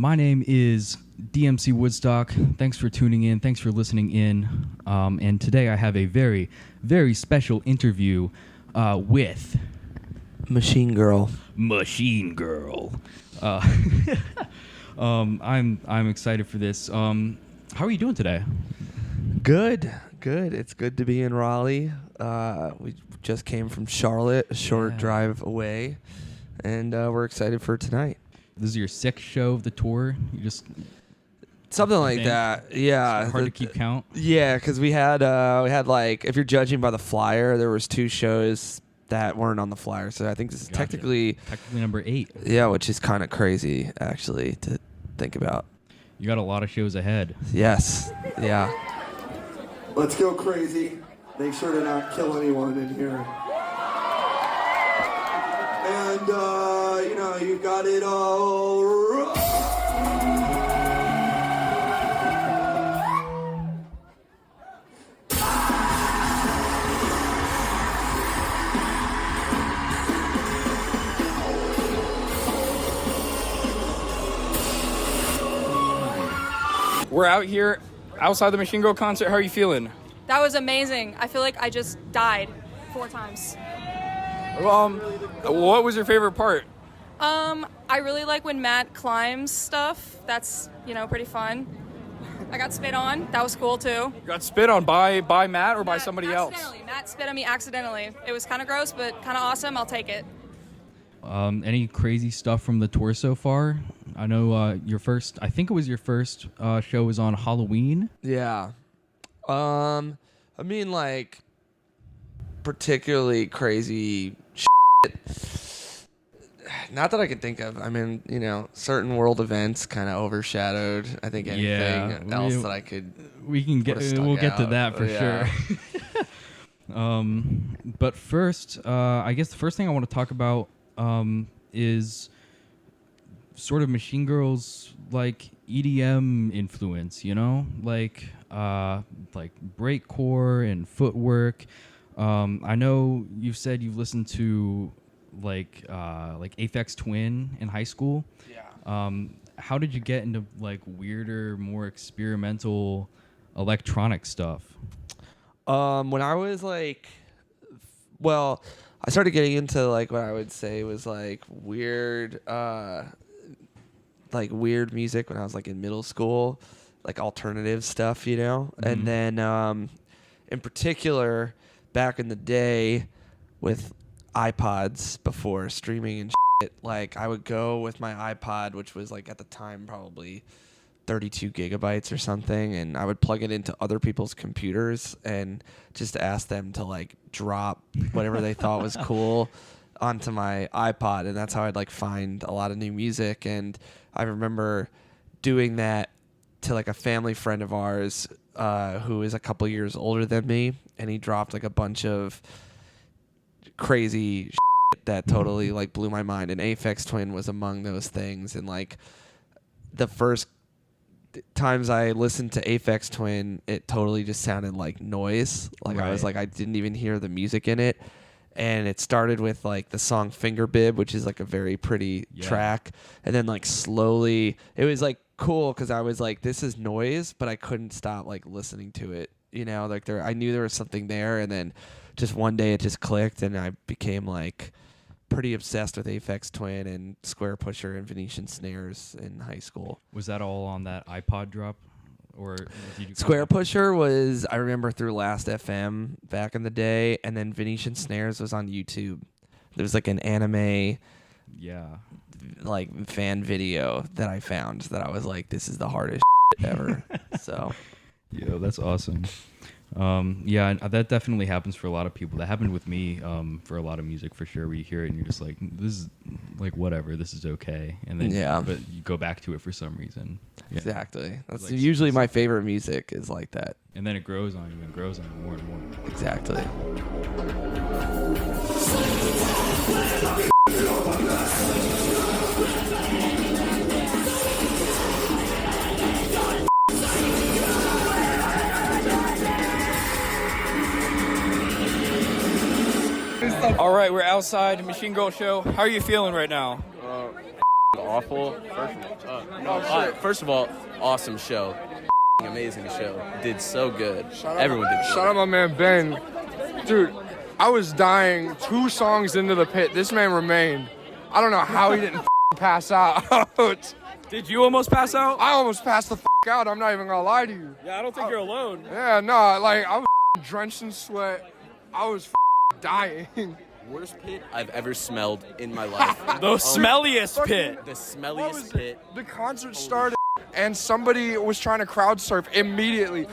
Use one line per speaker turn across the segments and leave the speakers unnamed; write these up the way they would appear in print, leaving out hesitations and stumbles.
My name is DMC Woodstock. Thanks for tuning in. Thanks for listening in. And today I have a very, very special interview with
Machine Girl.
Machine Girl. I'm excited for this. How are you doing today?
Good. It's good to be in Raleigh. We just came from Charlotte, a short drive away, and we're excited for tonight.
This is your sixth show of the tour. You just
something like that. Yeah,
it's hard to keep count.
Yeah, because we had like, if you're judging by the flyer, there was 2 shows that weren't on the flyer. So I think this is technically
number 8.
Yeah, which is kind of crazy actually to think about.
You got a lot of shows ahead.
Yes. Yeah.
Let's go crazy. Make sure to not kill anyone in here. And, you got it all wrong.
We're out here outside the Machine Girl concert. How are you feeling?
That was amazing. I feel like I just died 4 times.
What was your favorite part?
I really like when Matt climbs stuff. That's, pretty fun. I got spit on. That was cool, too.
You got spit on by Matt or by somebody else?
Matt spit on me accidentally. It was kind of gross, but kind of awesome. I'll take it.
Any crazy stuff from the tour so far? I know I think it was your first show was on Halloween.
Yeah. Like, particularly crazy shit. Not that I can think of. Certain world events kind of overshadowed, I think, anything else that I could.
We'll get to that for sure. But first, I guess the first thing I want to talk about is sort of Machine Girl's like EDM influence, like breakcore and footwork. I know you've said you've listened to like Aphex Twin in high school. Yeah. How did you get into like weirder, more experimental electronic stuff?
When I was I started getting into like what I would say was like weird music when I was like in middle school, like alternative stuff,
Mm-hmm.
And then in particular back in the day with iPods before streaming and shit, like I would go with my iPod, which was like at the time probably 32 gigabytes or something, and I would plug it into other people's computers and just ask them to like drop whatever they thought was cool onto my iPod, and that's how I'd like find a lot of new music. And I remember doing that to like a family friend of ours who is a couple years older than me, and he dropped like a bunch of crazy shit that totally like blew my mind, and Aphex Twin was among those things. And like the first times I listened to Aphex Twin, it totally just sounded like noise. Like right. I was like, I didn't even hear the music in it. And it started with like the song Finger Bib, which is like a very pretty track. And then like slowly, it was like cool because I was like, this is noise, but I couldn't stop like listening to it. Like I knew there was something there. And then just one day it just clicked, and I became like pretty obsessed with Aphex Twin and Square Pusher and Venetian Snares in high school.
Was that all on that iPod drop? Or did you
Square Pusher was, I remember, through Last FM back in the day, and then Venetian Snares was on YouTube. There was like an anime like fan video that I found that I was like, this is the hardest ever. So
yeah, that's awesome. That definitely happens for a lot of people. That happened with me for a lot of music for sure. Where you hear it and you're just like, this is like whatever, this is okay, and then but you go back to it for some reason. Yeah.
Exactly. That's
like,
usually my favorite music is like that.
And then it grows on you and grows on you more and more.
Exactly.
All right, we're outside Machine Girl show. How are you feeling right now?
awful. First of all, awesome show. Amazing show. Did so good. Everyone did good.
Shout out my man Ben. Dude, I was dying 2 songs into the pit. This man remained. I don't know how he didn't pass out.
Did you almost pass out?
I almost passed the out. I'm not even gonna lie to you.
Yeah, I don't think you're alone.
Yeah, no, like I was drenched in sweat. I was dying.
Worst pit I've ever smelled in my life.
The smelliest pit.
The smelliest pit.
The concert started and somebody was trying to crowd surf immediately.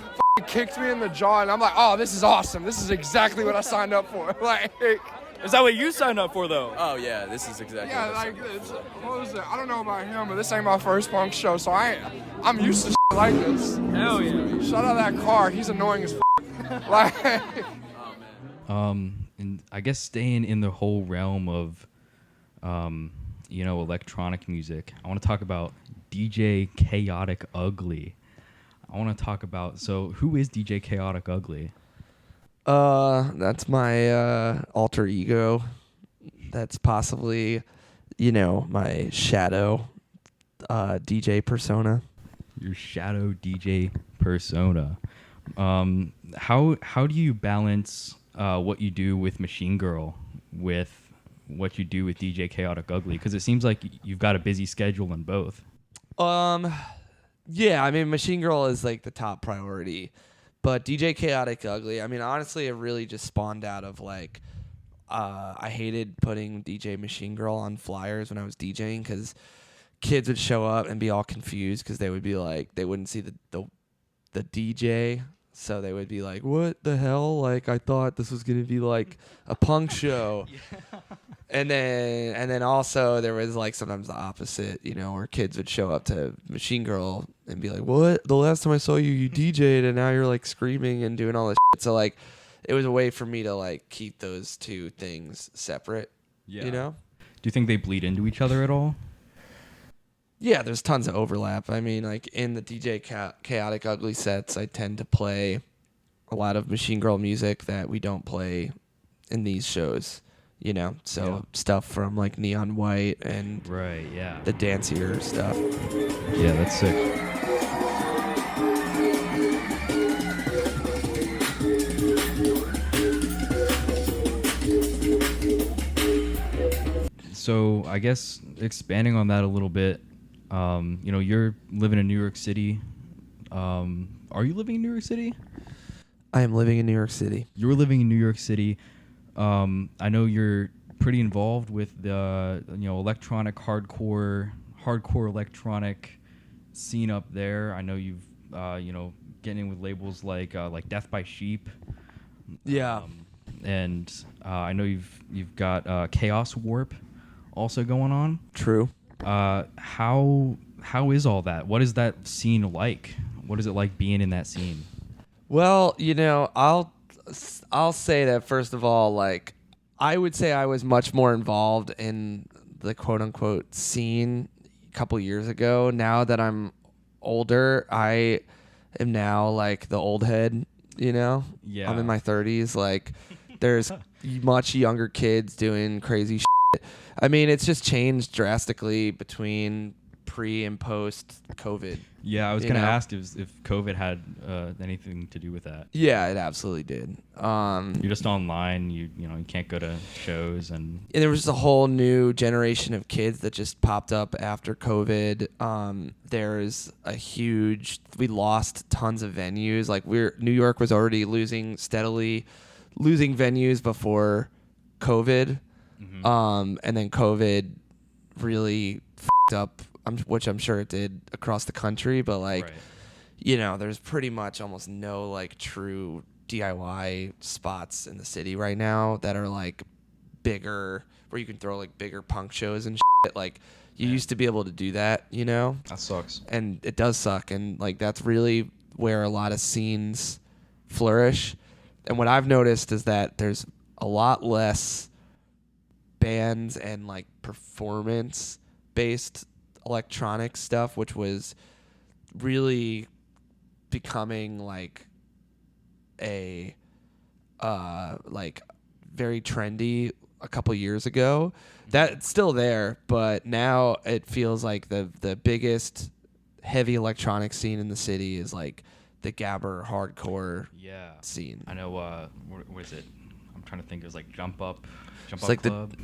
Kicked me in the jaw and I'm like, oh, this is awesome. This is exactly what I signed up for. Like,
is that what you signed up for though?
Oh yeah, this is exactly.
Yeah, like what was it? I don't know about him, but this ain't my first punk show, so I'm used to like this.
Hell yeah.
Shout out that car. He's annoying as like.
And I guess staying in the whole realm of, electronic music, I want to talk about DJ Chaotic Ugly. I want to talk about, so who is DJ Chaotic Ugly?
That's my alter ego. That's possibly, my shadow DJ persona.
Your shadow DJ persona. How do you balance what you do with Machine Girl with what you do with DJ Chaotic Ugly? Because it seems like you've got a busy schedule in both.
Yeah, I mean, Machine Girl is like the top priority, but DJ Chaotic Ugly, I mean, honestly, it really just spawned out of like, I hated putting DJ Machine Girl on flyers when I was DJing because kids would show up and be all confused because they would be like, they wouldn't see the DJ. So they would be like, what the hell? Like, I thought this was going to be like a punk show. Yeah. And then also there was like sometimes the opposite, where kids would show up to Machine Girl and be like, what? The last time I saw you, you DJ'd and now you're like screaming and doing all this shit. So like, it was a way for me to like keep those two things separate,
Do you think they bleed into each other at all?
Yeah, there's tons of overlap. I mean, like in the DJ Chaotic Ugly sets, I tend to play a lot of Machine Girl music that we don't play in these shows, stuff from like Neon White and the dancier stuff.
Yeah, that's sick. So I guess expanding on that a little bit, you're living in New York City. Are you living in New York City?
I am living in New York City.
You're living in New York City. I know you're pretty involved with the electronic hardcore electronic scene up there. I know you've getting in with labels like Death by Sheep.
Yeah.
And I know you've got Chaos Warp also going on.
True.
How is all that? What is that scene like? What is it like being in that scene?
Well, I'll say that first of all, like I would say I was much more involved in the quote unquote scene a couple years ago. Now that I'm older, I am now like the old head, Yeah. I'm in my 30s. Like there's much younger kids doing crazy shit. I mean, it's just changed drastically between pre and post COVID.
Yeah, I was going to ask if COVID had anything to do with that.
Yeah, it absolutely did.
You're just online. You can't go to shows, and
there was just a whole new generation of kids that just popped up after COVID. There's we lost tons of venues. Like New York was already steadily losing venues before COVID. Mm-hmm. And then COVID really f***ed up, which I'm sure it did across the country, but there's pretty much almost no like true DIY spots in the city right now that are like bigger, where you can throw like bigger punk shows and shit. Like you used to be able to do that,
That sucks.
And it does suck. And like, that's really where a lot of scenes flourish. And what I've noticed is that there's a lot less bands and like performance based electronic stuff, which was really becoming like a like very trendy a couple years ago. That's still there, but now it feels like the biggest heavy electronic scene in the city is like the gabber hardcore scene.
I know. What is it? I'm trying to think. It was like Jump Up
like
Club.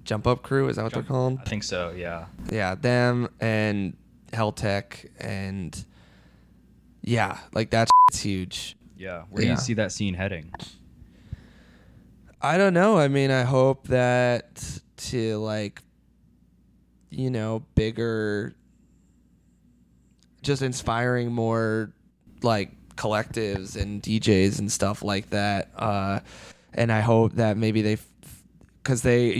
Jump Up Crew. Is that what they're called?
I think so. Yeah.
Yeah, them and Helltech and like that shit's huge.
Yeah. Where do you see that scene heading?
I don't know. I mean, I hope that to like, bigger, just inspiring more like collectives and DJs and stuff like that. And I hope that maybe because they,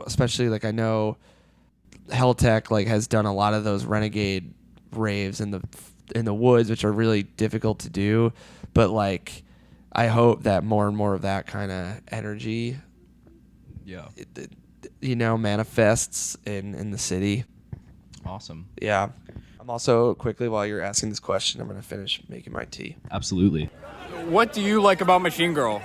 especially like I know Helltech like has done a lot of those renegade raves in the woods, which are really difficult to do, but like I hope that more and more of that kind of energy manifests in the city.
Awesome.
Yeah. I'm also, quickly while you're asking this question, I'm going to finish making my tea.
Absolutely.
What do you like about Machine Girl?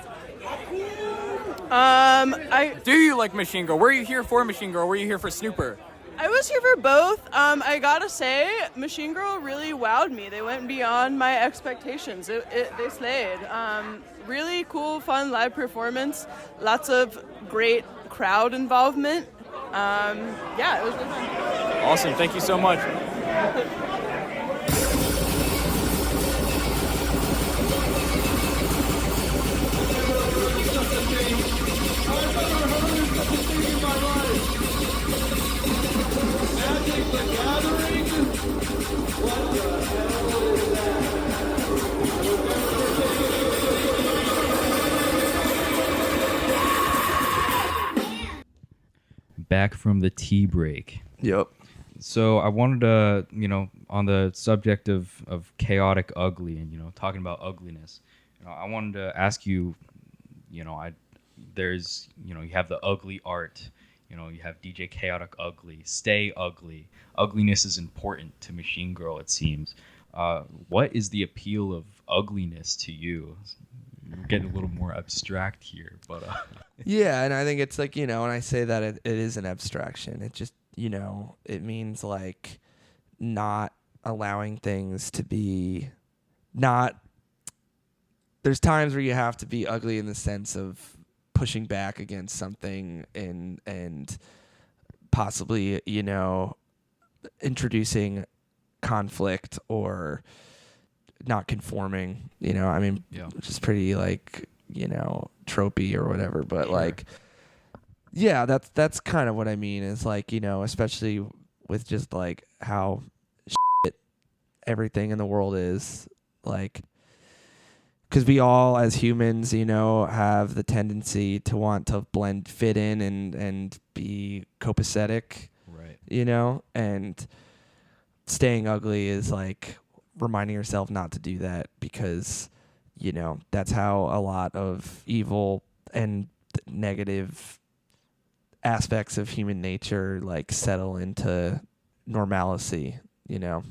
Do you like Machine Girl? Were you here for Machine Girl? Were you here for Snooper?
I was here for both. I gotta say, Machine Girl really wowed me. They went beyond my expectations. They slayed. Really cool, fun live performance. Lots of great crowd involvement. It was really fun.
Awesome. Thank you so much.
Back from the tea break.
Yep.
So I wanted to, on the subject of chaotic ugly and, talking about ugliness, I wanted to ask you, you have the ugly art, you have DJ Chaotic Ugly, Stay Ugly. Ugliness is important to Machine Girl, it seems. What is the appeal of ugliness to you? We're getting a little more abstract here, but
yeah, and I think it's like, when I say that it is an abstraction, it just, it means like not allowing things to be there's times where you have to be ugly in the sense of pushing back against something and possibly, introducing conflict or not conforming, which is pretty like, tropey or whatever, but like, yeah, that's kind of what I mean is like, especially with just like how shit everything in the world is, like, because we all as humans, have the tendency to want to fit in and be copacetic, right? And staying ugly is like reminding yourself not to do that because, that's how a lot of evil and negative aspects of human nature like settle into normalcy, Gotcha.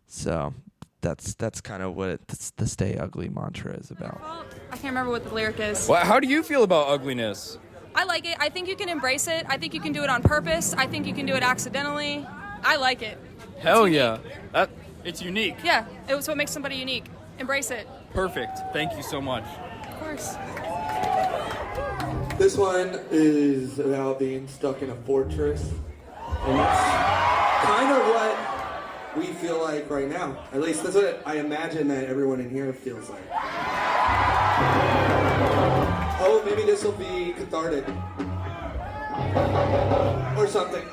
So that's kind of what the Stay Ugly mantra is about.
I can't remember what the lyric is.
Well, how do you feel about ugliness?
I like it. I think you can embrace it. I think you can do it on purpose. I think you can do it accidentally. I like it.
Hell yeah. It's unique.
Yeah, it was what makes somebody unique. Embrace it.
Perfect. Thank you so much.
Of course.
This one is about being stuck in a fortress. And it's kind of what we feel like right now. At least that's what I imagine that everyone in here feels like. Oh, maybe this will be cathartic. Or something.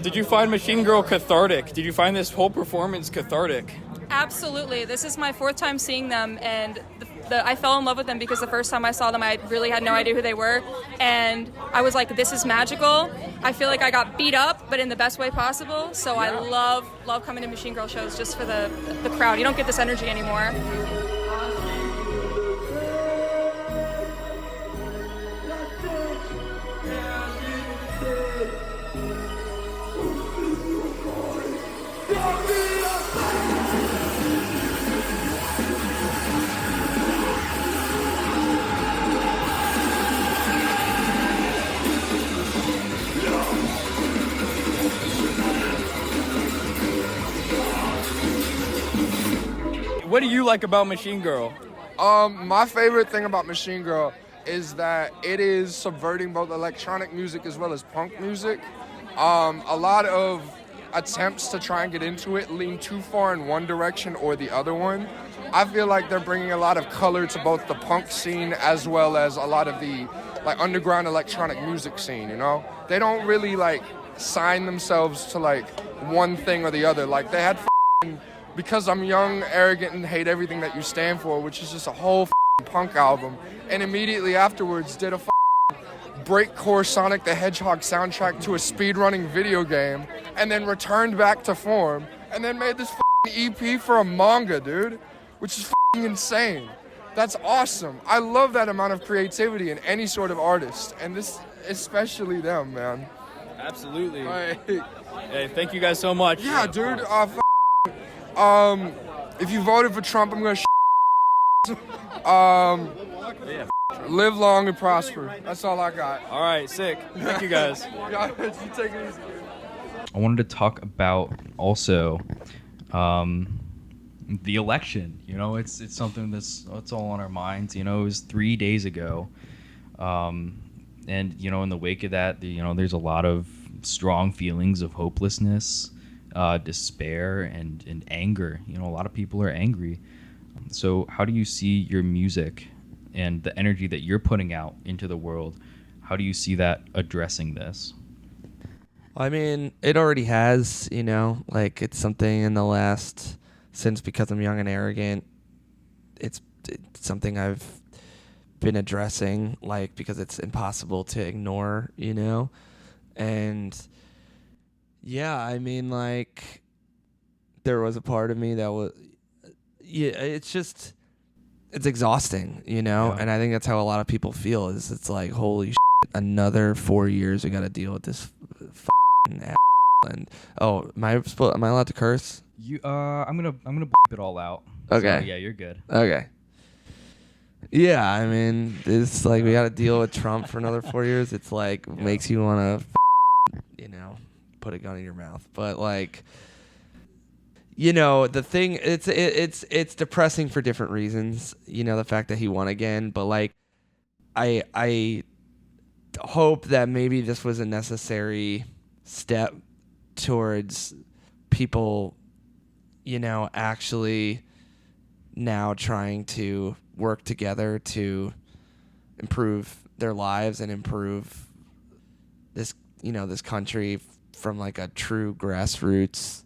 Did you find Machine Girl cathartic? Did you find this whole performance cathartic?
Absolutely. This is my fourth time seeing them, and I fell in love with them because the first time I saw them, I really had no idea who they were, and I was like, this is magical. I feel like I got beat up, but in the best way possible. So I love coming to Machine Girl shows just for the crowd. You don't get this energy anymore.
What do you like about Machine Girl?
My favorite thing about Machine Girl is that it is subverting both electronic music as well as punk music. A lot of attempts to try and get into it lean too far in one direction or the other one. I feel like they're bringing a lot of color to both the punk scene as well as a lot of the like underground electronic music scene, you know? They don't really like sign themselves to like one thing or the other. Like they had Because I'm Young, Arrogant, and Hate Everything That You Stand For, which is just a whole punk album, and immediately afterwards did a breakcore Sonic the Hedgehog soundtrack to a speedrunning video game, and then returned back to form, and then made this EP for a manga, dude, which is insane. That's awesome. I love that amount of creativity in any sort of artist, and this, especially them, man.
Absolutely.
Like,
Hey, thank you guys so much.
yeah, dude. If you voted for Trump, I'm gonna live long and prosper. That's all I got.
All right, sick. Thank you guys.
Guys, you take it easy.
I wanted to talk about also the election. You know, it's something it's all on our minds. You know, it was 3 days ago, and you know, in the wake of that, you know, there's a lot of strong feelings of hopelessness, despair, and anger. You know, a lot of people are angry. So how do you see your music and the energy that you're putting out into the world? How do you see that addressing this?
I mean, it already has, you know, like it's something in the last, since Because I'm Young and Arrogant, it's something I've been addressing, like, because it's impossible to ignore, you know? And yeah, I mean, like, there was a part of me that was, yeah, it's exhausting, you know?
Yeah.
And I think that's how a lot of people feel, is it's like, holy shit, another 4 years we got to deal with this ass. And am I allowed to curse?
I'm gonna bleep it all out.
Okay.
So, yeah, you're good.
Okay. Yeah, I mean, it's like we got to deal with Trump for another 4 years. It's like makes you want to, you know, put a gun in your mouth. But like, you know, the thing, it's depressing for different reasons. You know, the fact that he won again, but like, I hope that maybe this was a necessary step towards people, you know, actually now trying to work together to improve their lives and improve this, you know, this country from like a true grassroots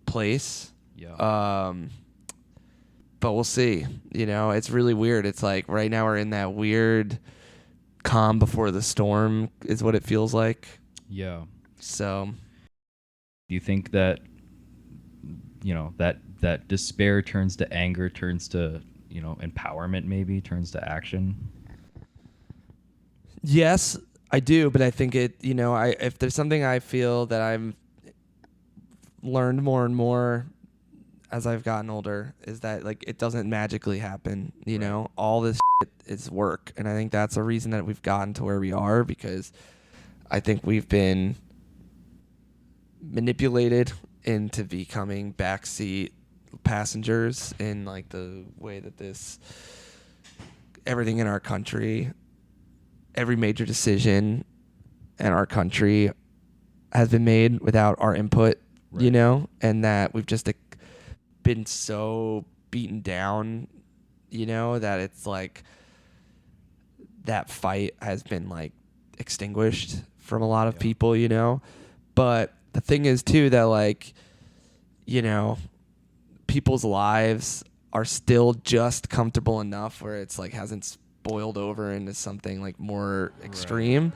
place.
Yeah.
But we'll see. You know, it's really weird. It's like right now we're in that weird calm before the storm is what it feels like.
Yeah.
So
Do you think that, you know, that despair turns to anger, turns to, you know, empowerment, maybe turns to action?
yes, I do, but I think it, you know, if there's something I feel that I've learned more and more as I've gotten older, is that like it doesn't magically happen, you know. All this shit is work, and I think that's a reason that we've gotten to where we are, because I think we've been manipulated into becoming backseat passengers in like the way that everything in our country, every major decision in our country has been made without our input, you know, and that we've just been so beaten down, you know, that it's like that fight has been like extinguished from a lot of people, you know. But the thing is too that, like, you know, people's lives are still just comfortable enough where it's like hasn't spoiled over into something like more extreme.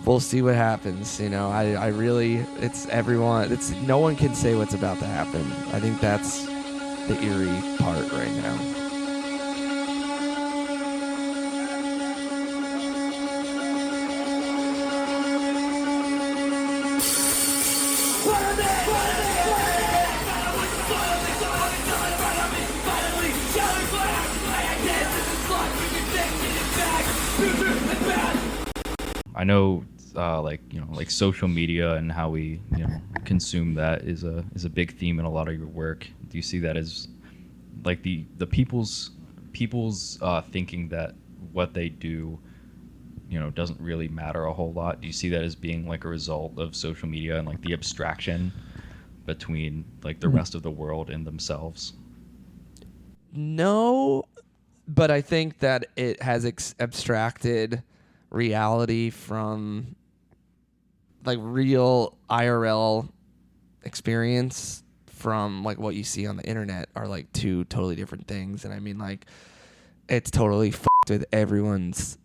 We'll see what happens. I really, no one can say what's about to happen. I think that's the eerie part right now.
I know, like social media and how we, consume that is a big theme in a lot of your work. Do you see that as like the people's thinking that what they do, doesn't really matter a whole lot? Do you see that as being like a result of social media and like the abstraction between like the rest of the world and themselves?
No, but I think that it has abstracted reality from like real IRL experience from like what you see on the internet are like two totally different things. And I mean, like, it's totally fucked with everyone's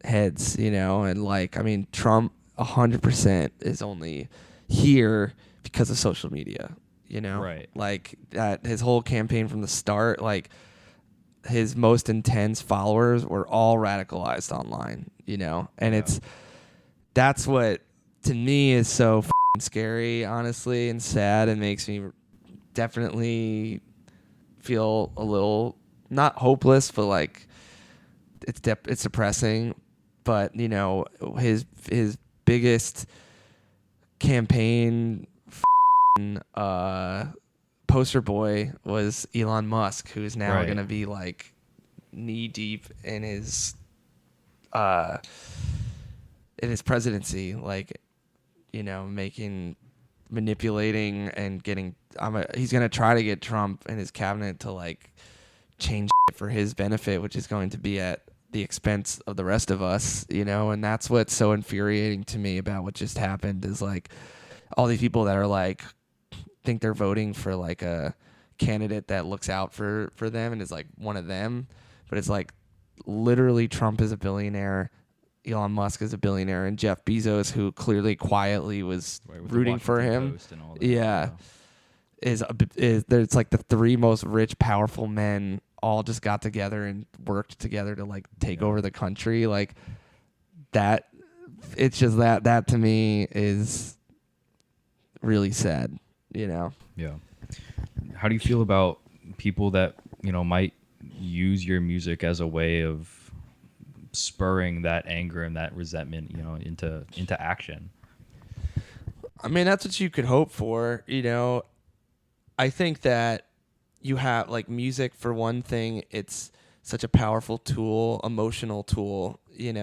heads, and like, I mean, Trump 100% is only here because of social media,
Right.
Like that, his whole campaign from the start, like his most intense followers were all radicalized online, and that's what to me is so f***ing scary, honestly, and sad, and makes me definitely feel a little not hopeless, but like it's depressing. But his biggest campaign poster boy was Elon Musk, who's now going to be like knee deep in his presidency, like manipulating and getting. He's going to try to get Trump and his cabinet to like change for his benefit, which is going to be at the expense of the rest of us, and that's what's so infuriating to me about what just happened is like all these people that are like think they're voting for like a candidate that looks out for them and is like one of them, but it's like literally Trump is a billionaire, Elon Musk is a billionaire, and Jeff Bezos, who clearly quietly was rooting for him, is there's like the three most rich, powerful men all just got together and worked together to like take over the country. Like that, it's just that to me is really sad,
Yeah. How do you feel about people that, might use your music as a way of spurring that anger and that resentment, into action?
I mean, that's what you could hope for, I think that you have like music, for one thing, it's such a powerful tool, emotional tool, It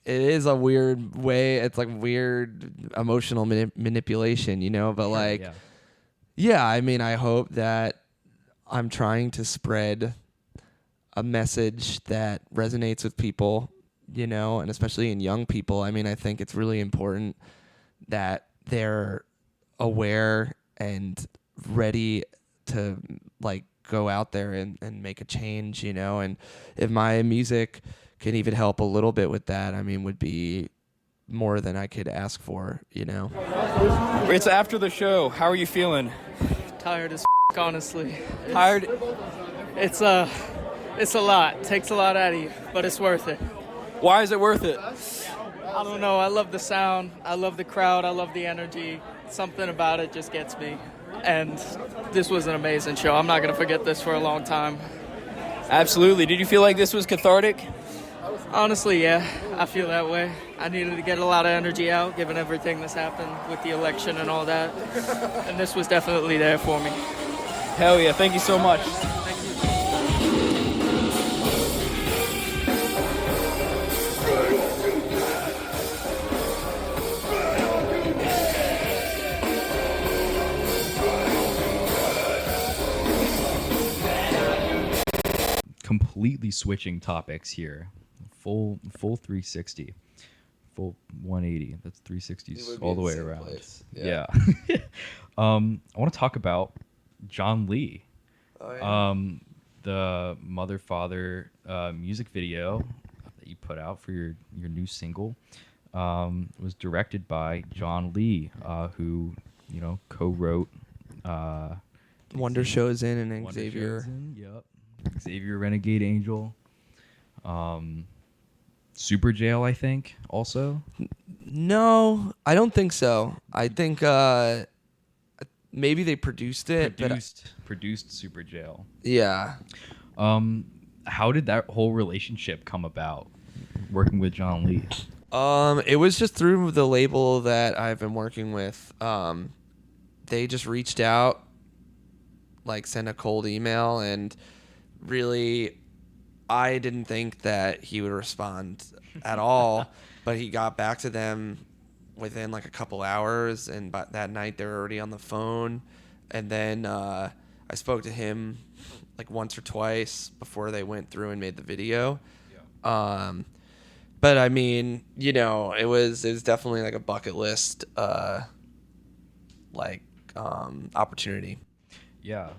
is a weird way. It's like weird emotional manipulation, but like, yeah, I mean, I hope that I'm trying to spread a message that resonates with people, and especially in young people. I mean, I think it's really important that they're aware and ready to like go out there and make a change, and if my music can even help a little bit with that, I mean, would be more than I could ask for,
It's after the show. How are you feeling?
Tired as honestly.
Tired?
It's a lot. Takes a lot out of you, but it's worth it.
Why is it worth it?
I don't know. I love the sound. I love the crowd. I love the energy. Something about it just gets me. And this was an amazing show. I'm not going to forget this for a long time.
Absolutely. Did you feel like this was cathartic?
Honestly, yeah. I feel that way. I needed to get a lot of energy out, given everything that's happened with the election and all that. And this was definitely there for me.
Hell yeah. Thank you so much.
Thank you.
Completely switching topics here. Full 360. Full 180. That's 360s all the way around.
Place.
Yeah. I want to talk about John Lee.
Oh, yeah.
The Mother Father music video that you put out for your new single was directed by John Lee, who co-wrote
Wonder Show's in and
Wonder
Xavier.
Show's in, yep. Xavier Renegade Angel. Super Jail, I think, also.
No, I don't think so. I think maybe they produced it.
Produced Super Jail.
Yeah.
How did that whole relationship come about, working with John Lee?
It was just through the label that I've been working with. They just reached out, like sent a cold email, and really, I didn't think that he would respond at all, but he got back to them within like a couple hours, and by that night they were already on the phone. And then I spoke to him like once or twice before they went through and made the video. Yeah. But I mean, it was definitely like a bucket list opportunity.
Yeah.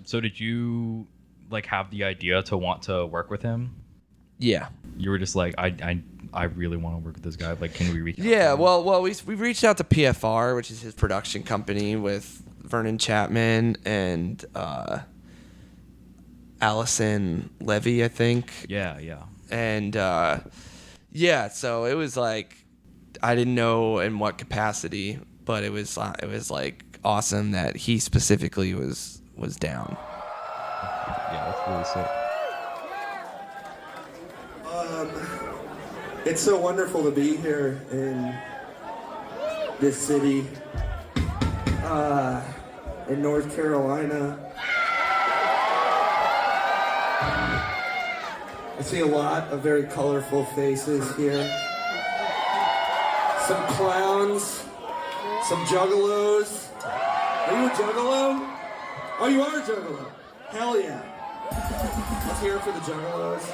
So did you like have the idea to want to work with him?
Yeah.
You were just like, I really want to work with this guy. Like, can we reach out?
Yeah. Well, we reached out to PFR, which is his production company, with Vernon Chapman and Allison Levy, I think.
Yeah.
And so it was like, I didn't know in what capacity, but it was like awesome that he specifically was down.
Yeah, that's really sick.
It's so wonderful to be here in this city, in North Carolina. I see a lot of very colorful faces here. Some clowns, some juggalos. Are you a juggalo? Oh, you are a juggalo. Hell yeah. Let's hear it for the juggalos.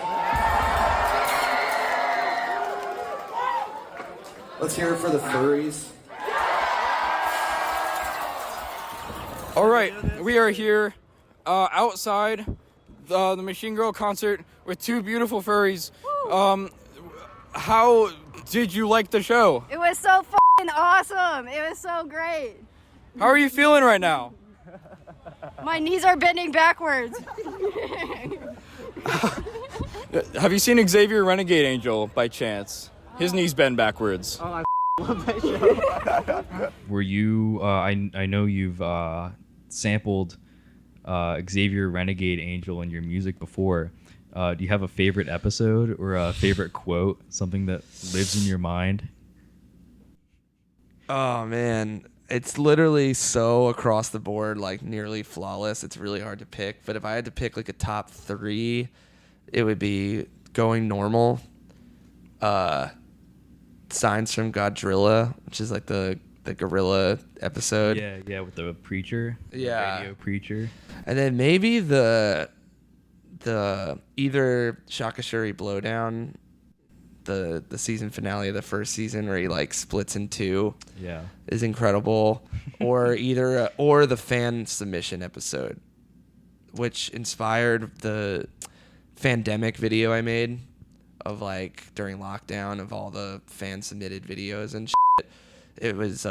Let's hear it for the furries.
All right, we are here outside the Machine Girl concert with two beautiful furries. How did you like the show?
It was so f***ing awesome. It was so great.
How are you feeling right now?
My knees are bending backwards.
Have you seen Xavier Renegade Angel by chance? His knees bend backwards.
Oh, I love that show.
Were you? I know you've sampled Xavier Renegade Angel in your music before. Do you have a favorite episode or a favorite quote? Something that lives in your mind?
Oh man, it's literally so across the board, like nearly flawless. It's really hard to pick. But if I had to pick like a top 3, it would be Going Normal, Signs from Godzilla, which is like the gorilla episode.
Yeah, with the preacher.
Yeah.
The radio preacher.
And then maybe the either Shakashuri Blowdown, the season finale of the first season where he like splits in two.
Yeah.
Is incredible. Or or the fan submission episode, which inspired the Fandemic video I made of like during lockdown of all the fan submitted videos and shit. It was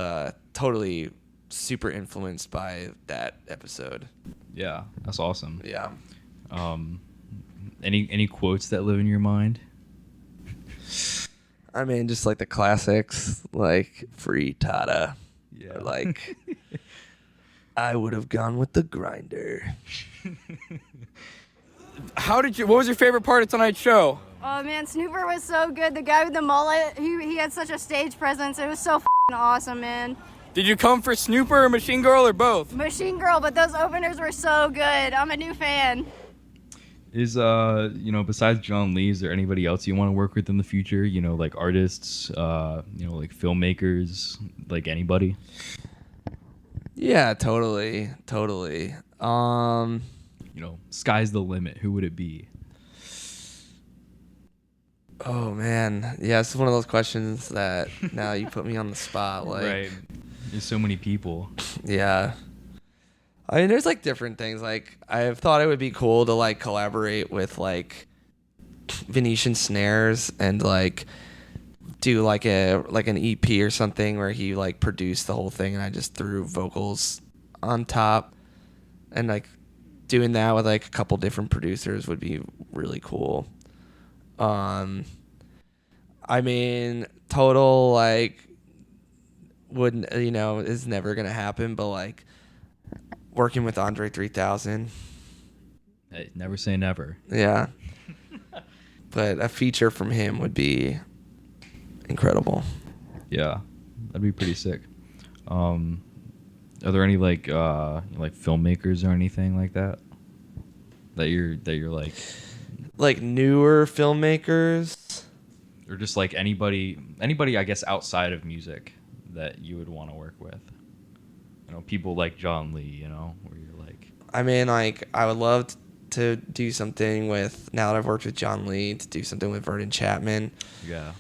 totally super influenced by that episode.
Yeah, that's awesome.
Yeah.
Any quotes that live in your mind?
I mean, just like the classics, like Free Tada.
Yeah.
Or like, I would have gone with the grinder.
What was your favorite part of tonight's show?
Oh man, Snooper was so good. The guy with the mullet, he had such a stage presence. It was so f***ing awesome, man.
Did you come for Snooper or Machine Girl or both?
Machine Girl, but those openers were so good. I'm a new fan.
Is besides John Lee, is there anybody else you want to work with in the future? Like artists, like filmmakers, like anybody?
Yeah, totally.
Sky's the limit. Who would it be?
Oh man, yeah, this is one of those questions that now you put me on the spot. Like,
right, there's so many people.
Yeah. I mean, there's like different things. Like I've thought it would be cool to like collaborate with like Venetian Snares and like do like an EP or something where he like produced the whole thing and I just threw vocals on top, and like doing that with like a couple different producers would be really cool. I mean, total like wouldn't, you know, is never gonna happen, but like working with Andre 3000.
Hey, never say never.
Yeah. But a feature from him would be incredible.
Yeah, that'd be pretty sick. Are there any like filmmakers or anything like that you're
like newer filmmakers,
or just like anybody I guess outside of music that you would want to work with? You know, people like John Lee, you know, where you're like,
I mean, like I would love to do something with, now that I've worked with John Lee, to do something with Vernon Chapman.
Yeah.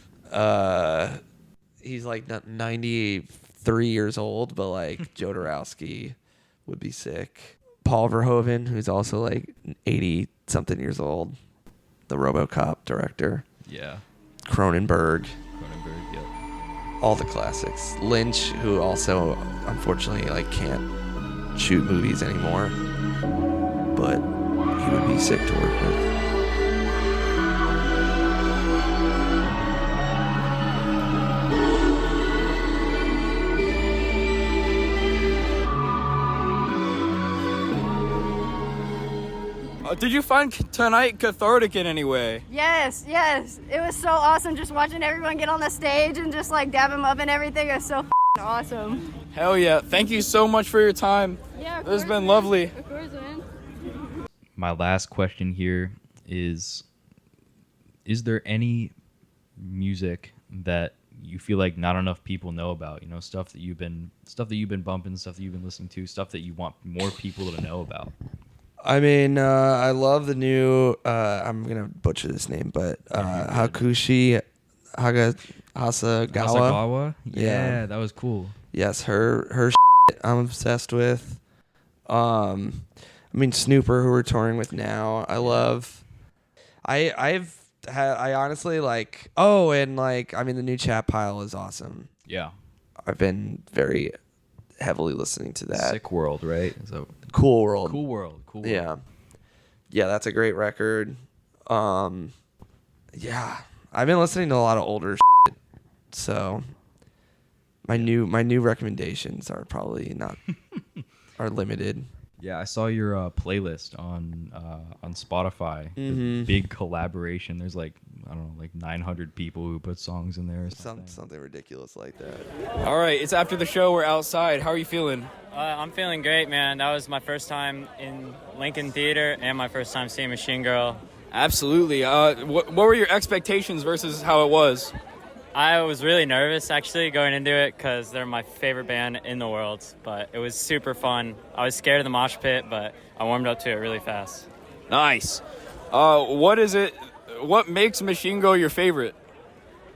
He's like 93 years old, but like Jodorowsky would be sick. Paul Verhoeven, who's also like 80 something years old, the RoboCop director.
Yeah.
Cronenberg,
yeah.
all the classics. Lynch, who also unfortunately like can't shoot movies anymore, but he would be sick to work with.
Did you find tonight cathartic in any way?
Yes. It was so awesome just watching everyone get on the stage and just like dab them up and everything. It was so awesome.
Hell yeah. Thank you so much for your time.
Yeah,
this has been lovely.
Of course, man.
My last question here is there any music that you feel like not enough people know about? You know, stuff that you've been bumping, stuff that you've been listening to, stuff that you want more people to know about.
I mean, I love the new, I'm going to butcher this name, but Hakushi Hasagawa.
Yeah, that was cool.
Yes, her shit I'm obsessed with. I mean, Snooper, who we're touring with now, I love. I honestly like, and like, I mean, the new Chat Pile is awesome.
Yeah.
I've been very heavily listening to that.
Sick World, right? So
Cool World.
Cool World.
Yeah, that's a great record. Yeah, I've been listening to a lot of older shit, so my new recommendations are probably not are limited.
Yeah, I saw your playlist on Spotify.
Mm-hmm.
Big collaboration. There's like, I don't know, like 900 people who put songs in there or something.
Something ridiculous like that.
All right, it's after the show. We're outside. How are you feeling?
I'm feeling great, man. That was my first time in Lincoln Theater and my first time seeing Machine Girl.
Absolutely. What were your expectations versus how it was?
I was really nervous, actually, going into it because they're my favorite band in the world, but it was super fun. I was scared of the mosh pit, but I warmed up to it really fast.
Nice. What makes Machine Girl your favorite?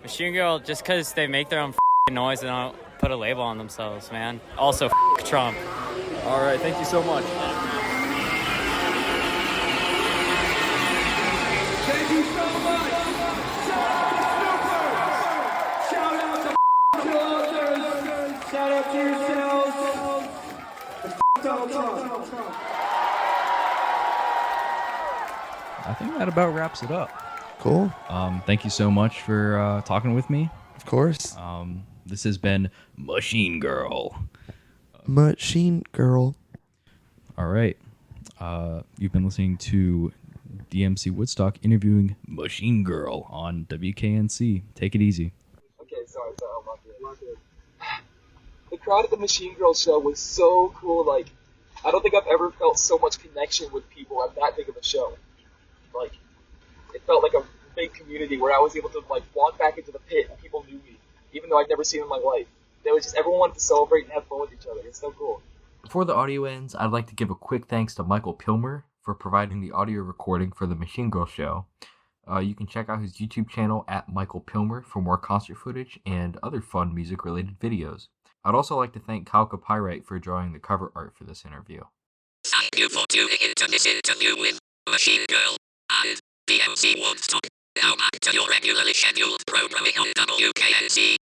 Machine Girl, just because they make their own noise and don't put a label on themselves, man. Also, Trump.
All right, thank you so much.
Thank you so much. Shout out to shout out to yourselves. Donald Trump.
I think that about wraps it up.
Cool.
Thank you so much for talking with me.
Of course.
This has been Machine Girl.
Machine Girl.
All right. You've been listening to DMC Woodstock interviewing Machine Girl on WKNC. Take it easy.
Okay, sorry, I'm not good. The crowd at the Machine Girl show was so cool. Like, I don't think I've ever felt so much connection with people at that big of a show. Like, it felt like a big community where I was able to like walk back into the pit and people knew me, even though I'd never seen them in my life. There was just everyone wanted to celebrate and have fun with each other. It's so cool.
Before the audio ends, I'd like to give a quick thanks to Michael Pilmer for providing the audio recording for the Machine Girl show. You can check out his YouTube channel at Michael Pilmer for more concert footage and other fun music-related videos. I'd also like to thank Kalka Pyrite for drawing the cover art for this interview.
thank you for tuning into this interview with Machine Girl and DMC Woodstock. Now back to your regularly scheduled programming on WKNC.